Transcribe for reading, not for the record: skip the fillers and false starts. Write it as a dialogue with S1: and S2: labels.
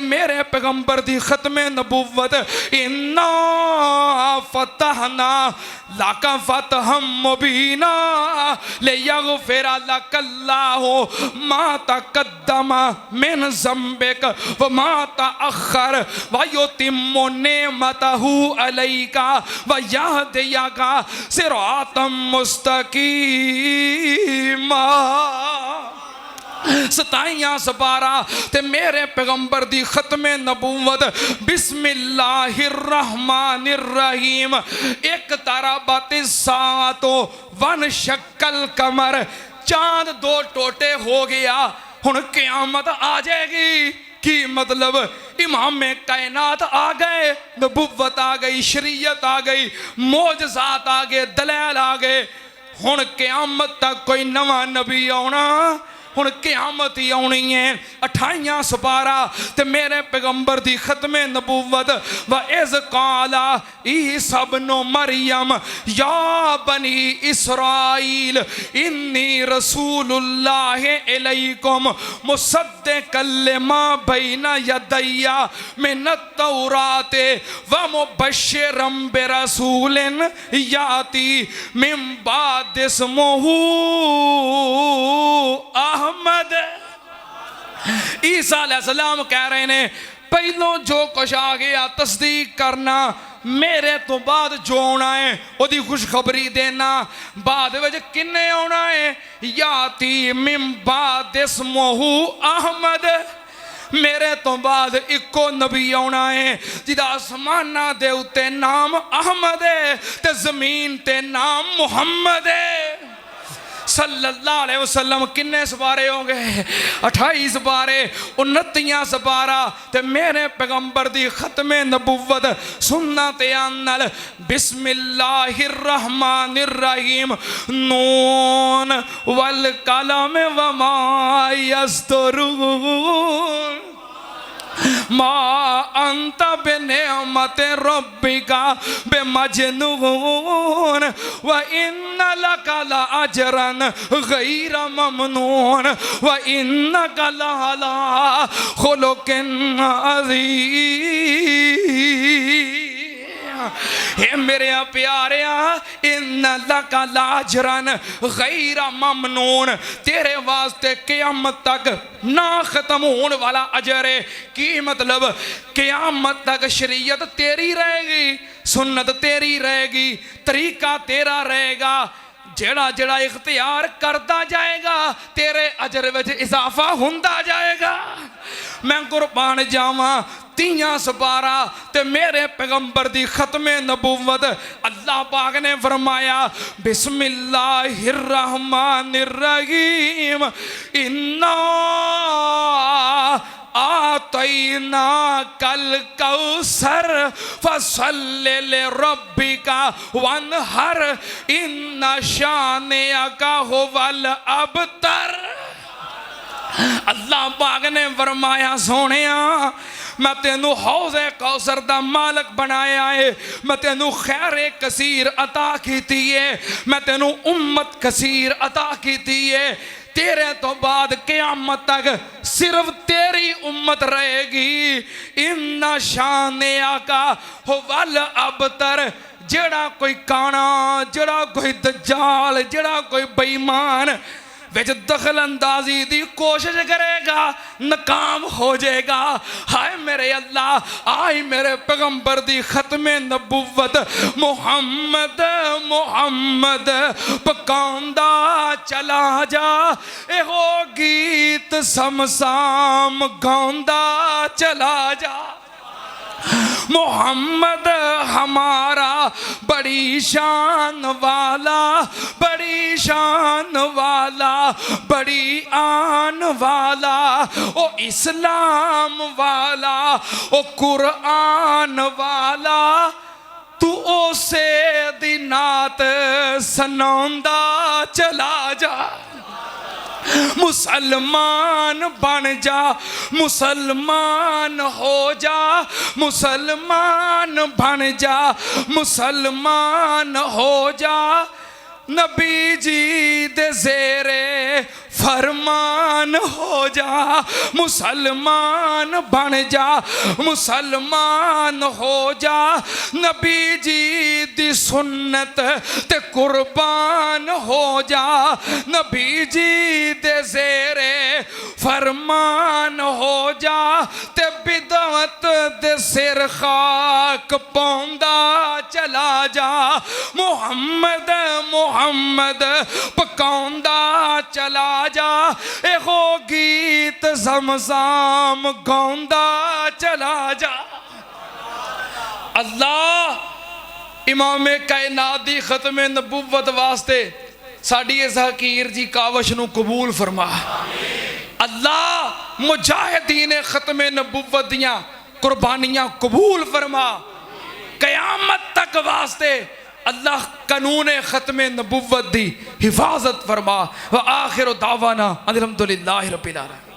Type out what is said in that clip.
S1: मेरे पैगंबर दी खत्मे नबुव्वत इन्ना फतहना लाका फतहम मुबीना ले यगफिर लकल्लाहु मा तक़द्दम मिन ज़म्बिक व मा तअख़्ख़र व युतिम्मु निअमतहु अलैका व यहदियका सिरातम मुस्तक़ीमा। 27 सपारा ते मेरे पैगंबर दी खत्मे नबूवत बिस्मिल्लाहिर्रहमानिर्रहीम। एक तारा बाती सातो वन शक्ल कमर, चांद 2 टोटे हो गया। हुण क़यामत आ जाएगी की मतलब इमाम कायनात आ गए, नबूवत आ गई, शरीयत आ गई, मोजज़ात आ गए, दलाल आ गए। हुण क़यामत तक कोई नवा नबी आना, हुण क़यामत ही आनी है। 28 सपारा ते मेरे पैगंबर दी खत्मे नबूवत व इज़ क़ाला ईसा इब्नु मरियम या बनी इसराईल इन्नी रसूलुल्लाहि इलैकुम मुसद्दिक़न लिमा बैना यदैया मिनत तौराते व मुबश्शिरम बिरसूलिन याती मिन बाद इस्मुहु अहमद। ईसा अलैहिस्सलाम कह रहे ने पहलों जो कुछ आ गया तस्दीक करना, मेरे तो बाद जो आना है ओदी खुशखबरी देना। बाद विच किन्ने आना है, याती मिन बाद इस्मुहु अहमद, मेरे तो बाद इको नबी आना है जिदा आसमाना दे उत्ते नाम अहमद है ते जमीन ते नाम मुहम्मद है सल्लल्लाहु अलैहि वसल्लम। किन्ने सपारे हो गए? 28 सपारे। 29 सपारा ते मेरे पैगंबर दी खत्मे नबुव्वत सुन्नत अनल बिस्मिल्लाहिर्रहमानिर्रहीम नून वल कलम वमा यस्तरून मा अंत बिनेमत रब्बिका बिमजनून व इन्ना लका लाअजरन गैर ममनून व इन्नका लअला खुलुकिन अज़ीम। हे मेरे प्यारिया, इन्ना लका लाअजरन गैर ममनून, तेरे वास्ते क़यामत तक ना खत्म होने वाला अजर है। की मतलब क़यामत तक शरीयत तेरी रहेगी, सुन्नत तेरी रहेगी, तरीका तेरा रहेगा। जेड़ा जेड़ा इख्तियार करता जाएगा तेरे अजर विच इजाफा हुंदा जाएगा। मैं कुर्बान जावा 30 सपारा ते मेरे पैगंबर दी खत्मे नबुव्वत अल्लाह पाक ने फरमाया बिस्मिल्लाहिर्रहमानिर्रहीम इन्ना आतैना कल कौसर फसल्लि लिरब्बिका वनहर इन्ना शानिअका हुवल अबतर। अल्लाह पाक ने फरमाया सोनिया मैं तेनू हौज़े कौसर दा मालक बनाया है, मैं तेनू खैर कसीर अता कीती है, मैं तेनू उम्मत कसीर अता कीती है। तेरे तो बाद क़यामत तक सिर्फ तेरी उम्मत रहेगी। इन्ना शानिअका हुवल अबतर, जेड़ा कोई काना, जेड़ा कोई दज्जाल, जेड़ा कोई बेईमान विच दखल अंदाजी दी कोशिश करेगा नाकाम हो जाएगा। हाय मेरे अल्लाह, आई मेरे पैगंबर दी खत्मे नबुव्वत मुहम्मद मुहम्मद पकांदा चला जा, एहो गीत समसाम गांदा चला जा। मोहम्मद हमारा बड़ी शान वाला, बड़ी शान वाला, बड़ी आन वाला, ओ इस्लाम वाला, ओ कुरान वाला, तू ओसे दी नात सनांदा चला जा। मुसलमान बन जा, मुसलमान हो जा, मुसलमान बन जा, मुसलमान हो जा। नबी जी दे ज़ेरे फरमान हो जा, मुसलमान बन जा, मुसलमान हो जा, नबी जी दी सुन्नत ते कुर्बान हो जा, नबी जी दे ज़ेरे फरमान हो जा, ते बिदअत दे सिर खाक पौंदा चला जा, मुहम्मद मुहम्मद पकाउंदा चला जा, एहो गीत ज़मज़ाम गाउंदा चला जा। अल्लाह इमाम कायनात दी खत्म नबुव्वत वास्ते साडी इस हकीर जी कावश नू कबूल फरमा। अल्लाह मुजाहिदीन खत्म नबुव्वत दियां कुर्बानियां कबूल फरमा। कयामत तक वास्ते अल्लाह कानून खत्म नबुव्वत दी हिफाजत फरमा। व आखिर दावाना अल्हम्दुलिल्लाहि रब्बिल आलमीन।